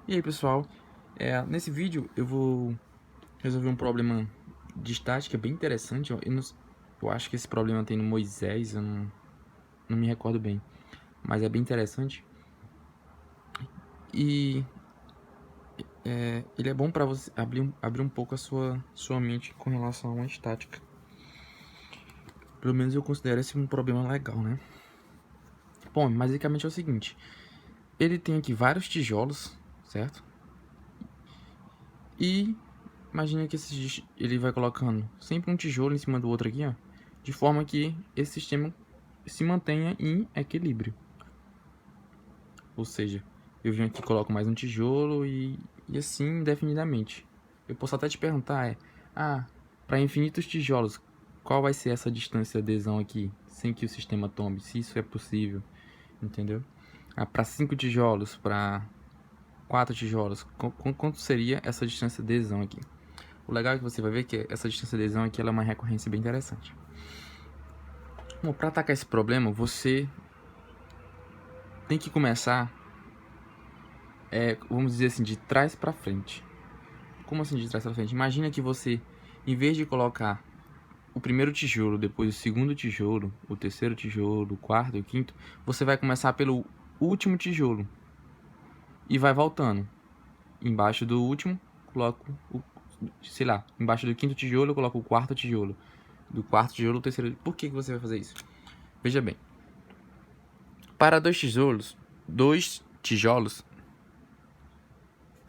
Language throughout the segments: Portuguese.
E aí pessoal, nesse vídeo eu vou resolver um problema de estática bem interessante. Eu acho que esse problema tem no Moisés, eu não me recordo bem, mas é bem interessante. E ele é bom para você abrir um pouco a sua mente com relação a uma estática. Pelo menos eu considero esse um problema legal, né? Bom, basicamente é o seguinte: ele tem aqui vários tijolos, certo? E imagina que ele vai colocando sempre um tijolo em cima do outro aqui, ó, de forma que esse sistema se mantenha em equilíbrio. Ou seja, eu venho aqui, coloco mais um tijolo e assim indefinidamente. Eu posso até te perguntar, para infinitos tijolos, qual vai ser essa distância de adesão aqui, sem que o sistema tombe, se isso é possível, entendeu? Para 5 tijolos, para 4 tijolos, quanto seria essa distância de adesão aqui? O legal é que você vai ver que essa distância de adesão aqui ela é uma recorrência bem interessante. Bom, para atacar esse problema, você tem que começar, vamos dizer assim, de trás para frente. Como assim de trás para frente? Imagina que você, em vez de colocar o primeiro tijolo, depois o segundo tijolo, o terceiro tijolo, o quarto, o quinto, você vai começar pelo último tijolo e vai voltando. Embaixo do último, coloco embaixo do quinto tijolo eu coloco o quarto tijolo. Do quarto tijolo, o terceiro. Por que você vai fazer isso? Veja bem. Para dois tijolos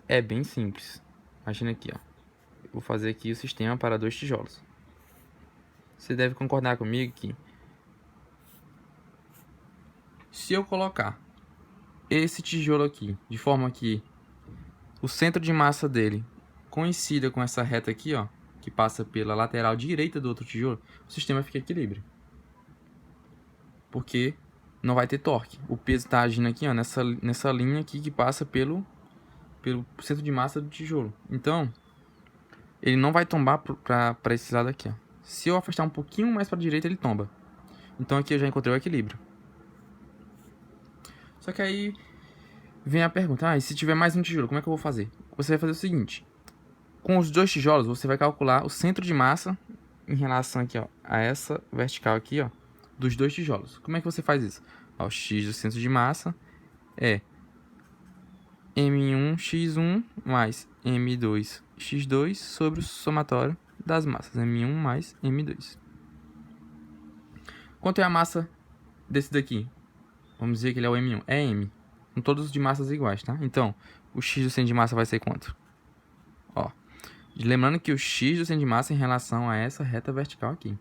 é bem simples. Imagina aqui, ó. Eu vou fazer aqui o sistema para 2 tijolos. Você deve concordar comigo que se eu colocar esse tijolo aqui de forma que o centro de massa dele coincida com essa reta aqui, ó, que passa pela lateral direita do outro tijolo, o sistema fica em equilíbrio. Porque não vai ter torque. O peso está agindo aqui, ó, nessa linha aqui que passa pelo centro de massa do tijolo. Então, ele não vai tombar para esse lado aqui, ó. Se eu afastar um pouquinho mais para a direita, ele tomba. Então aqui eu já encontrei o equilíbrio. Só que aí vem a pergunta: e se tiver mais um tijolo, como é que eu vou fazer? Você vai fazer o seguinte: com os 2 tijolos, você vai calcular o centro de massa em relação aqui, ó, a essa vertical aqui, ó, dos 2 tijolos. Como é que você faz isso? O x do centro de massa é M1x1 mais M2x2 sobre o somatório das massas, M1 mais M2. Quanto é a massa desse daqui? Vamos dizer que ele é o M1. É M. Com todos de massas iguais, tá? Então, o x do centro de massa vai ser quanto? Ó, lembrando que o x do centro de massa em relação a essa reta vertical aqui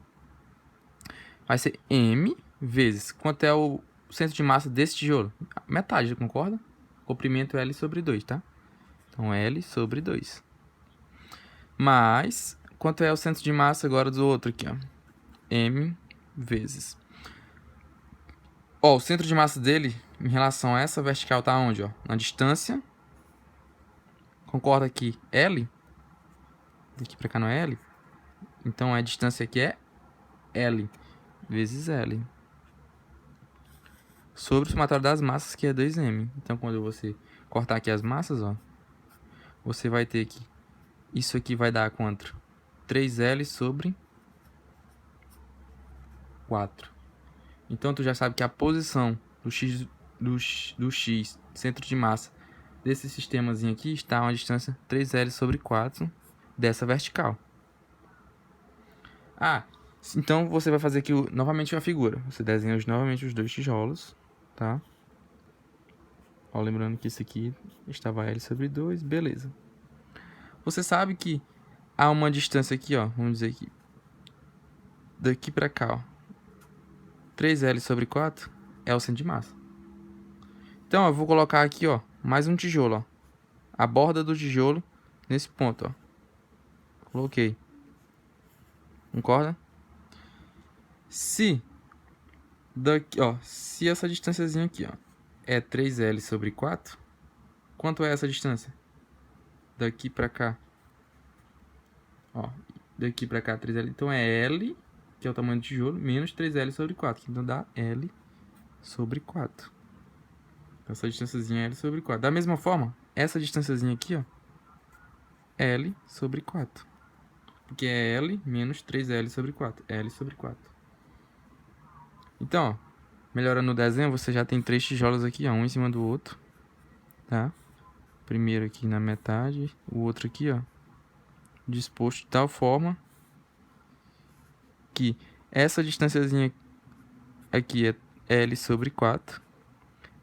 vai ser M vezes quanto é o centro de massa desse tijolo? Metade, concorda? Comprimento L sobre 2, tá? Então, L sobre 2. Mas, quanto é o centro de massa agora do outro aqui, ó? M vezes. Ó, o centro de massa dele, em relação a essa vertical, tá onde, ó? Na distância. Concorda aqui, L? Daqui pra cá não é L? Então, a distância aqui é L vezes L. Sobre o somatório das massas, que é 2M. Então, quando você cortar aqui as massas, ó, você vai ter que... Isso aqui vai dar quanto? 3L sobre 4. Então, tu já sabe que a posição do X, centro de massa, desse sistemazinho aqui, está a uma distância 3L sobre 4 dessa vertical. Então você vai fazer aqui novamente a figura. Você desenha novamente os 2 tijolos, tá? Ó, lembrando que isso aqui estava L sobre 2, beleza. Você sabe que há uma distância aqui, ó, vamos dizer aqui, daqui pra cá, ó, 3L sobre 4 é o centro de massa. Então, eu vou colocar aqui, ó, mais um tijolo, ó. A borda do tijolo nesse ponto, ó. Coloquei. Concorda? Se daqui, ó, se essa distânciazinha aqui, ó, é 3L sobre 4, quanto é essa distância? Daqui pra cá. Ó, daqui pra cá 3L, então é L, que é o tamanho do tijolo, menos 3L sobre 4, então dá L sobre 4. Essa distânciazinha é L sobre 4. Da mesma forma, essa distânciazinha aqui, ó, L sobre 4. Porque é L menos 3L sobre 4. L sobre 4. Então, ó, melhorando o desenho, você já tem 3 tijolos aqui, ó, um em cima do outro, tá? Primeiro aqui na metade, o outro aqui, ó, disposto de tal forma que essa distânciazinha aqui é L sobre 4.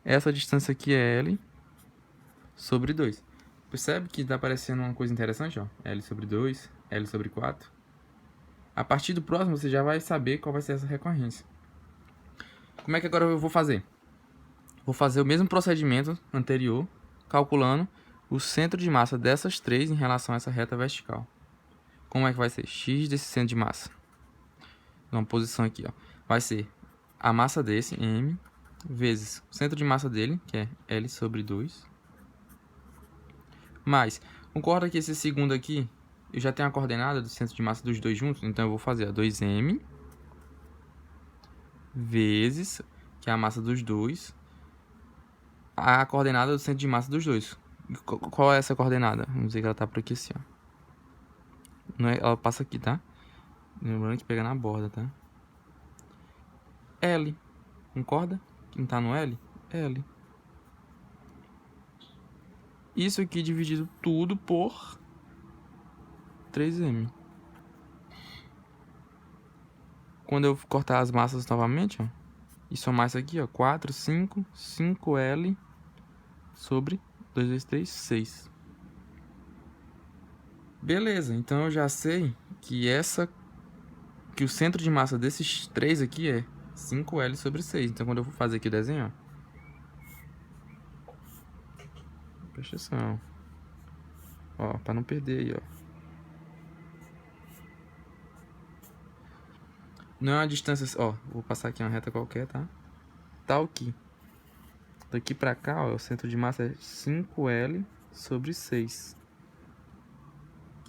Essa distância aqui é L sobre 2. Percebe que tá aparecendo uma coisa interessante, ó? L sobre 2, L sobre 4. A partir do próximo, você já vai saber qual vai ser essa recorrência. Como é que agora eu vou fazer? Vou fazer o mesmo procedimento anterior, calculando o centro de massa dessas três em relação a essa reta vertical. Como é que vai ser? X desse centro de massa. Uma posição aqui, ó. Vai ser a massa desse, M, vezes o centro de massa dele, que é L sobre 2. Mas, concorda que esse segundo aqui, eu já tenho a coordenada do centro de massa dos dois juntos? Então, eu vou fazer, ó, 2M vezes, que é a massa dos dois, a coordenada do centro de massa dos dois. Qual é essa coordenada? Vamos dizer que ela tá por aqui assim, ó. Não é, ela passa aqui, tá? Lembrando que pega na borda, tá? L. Concorda? Quem tá no L? L. Isso aqui dividido tudo por 3M. Quando eu cortar as massas novamente, ó, e somar isso aqui, ó, 4, 5, 5L sobre 2 vezes 3, 6. Beleza, então eu já sei que o centro de massa desses três aqui é 5L sobre 6. Então, quando eu for fazer aqui o desenho, ó, presta atenção, ó, para não perder aí, ó. Não é uma distância, ó, vou passar aqui uma reta qualquer, tá? Tá aqui. Daqui pra cá, ó, o centro de massa é 5L sobre 6.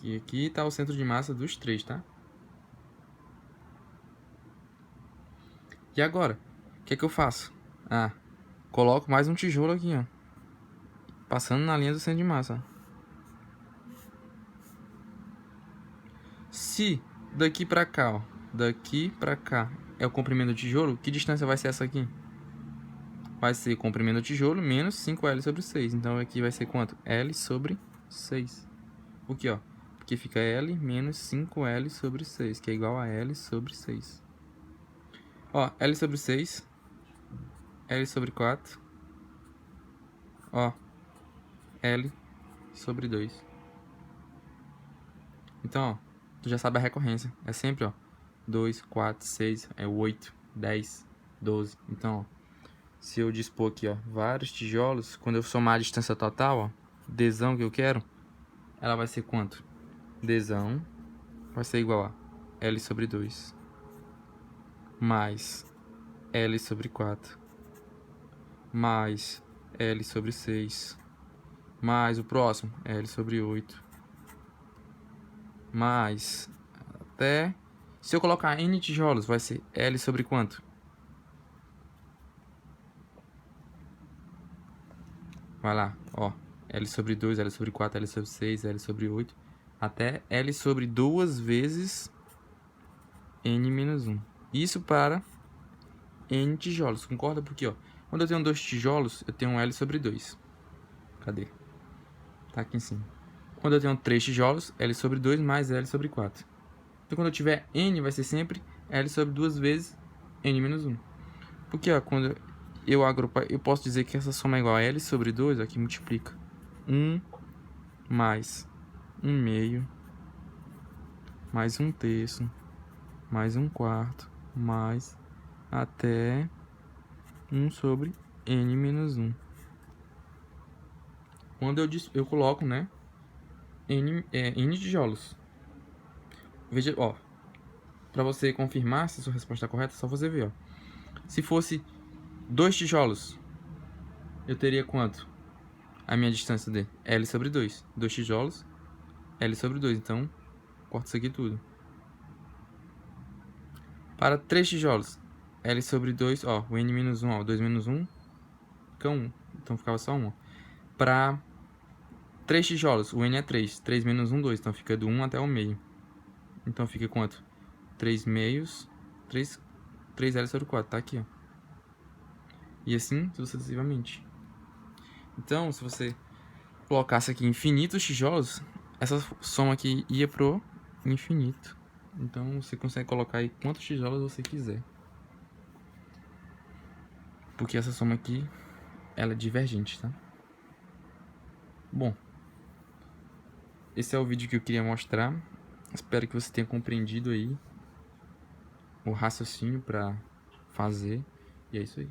E aqui tá o centro de massa dos três, tá? E agora, o que é que eu faço? Ah, coloco mais um tijolo aqui, ó, passando na linha do centro de massa. Se daqui pra cá, ó, daqui pra cá é o comprimento do tijolo, que distância vai ser essa aqui? Vai ser o comprimento do tijolo menos 5L sobre 6. Então aqui vai ser quanto? L sobre 6. Por quê, ó? Porque fica L menos 5L sobre 6, que é igual a L sobre 6. Ó, L sobre 6, L sobre 4, ó, L sobre 2. Então, ó, tu já sabe a recorrência. É sempre, ó, 2, 4, 6, é 8, 10, 12. Então, ó, se eu dispor aqui, ó, vários tijolos, quando eu somar a distância total, ó, Dzão que eu quero, ela vai ser quanto? Dzão vai ser igual a L sobre 2 mais L sobre 4 mais L sobre 6 mais o próximo, L sobre 8 mais até... Se eu colocar N tijolos, vai ser L sobre quanto? Vai lá, ó. L sobre 2, L sobre 4, L sobre 6, L sobre 8. Até L sobre 2 vezes N menos 1. Isso para N tijolos, concorda? Porque, ó, quando eu tenho 2 tijolos, eu tenho um L sobre 2. Cadê? Tá aqui em cima. Quando eu tenho 3 tijolos, L sobre 2 mais L sobre 4. Então, quando eu tiver N, vai ser sempre L sobre 2 vezes N menos 1. Porque, ó, quando eu agrupar, eu posso dizer que essa soma é igual a L sobre 2, ó, que multiplica 1 mais 1 meio, mais 1 terço, mais 1 quarto, mais até 1 sobre N menos 1. Quando eu coloco, né, N tijolos. Veja, ó, para você confirmar se a sua resposta está correta, é só você ver, ó. Se fosse 2 tijolos, eu teria quanto? A minha distância de L sobre 2. 2 tijolos, L sobre 2. Então, corto isso aqui tudo. Para 3 tijolos, L sobre 2, ó, o N menos 1, ó, 2 menos 1, fica 1. Então, ficava só 1, ó. Para 3 tijolos, o N é 3. 3 menos 1, 2. Então fica do 1 até o meio. Então fica quanto? 3 meios. 3L sobre 4, tá aqui, ó. E assim sucessivamente. Então, se você colocasse aqui infinitos tijolos, essa soma aqui ia pro infinito. Então você consegue colocar aí quantos tijolos você quiser. Porque essa soma aqui, ela é divergente, tá? Bom, esse é o vídeo que eu queria mostrar. Espero que você tenha compreendido aí o raciocínio para fazer. E é isso aí.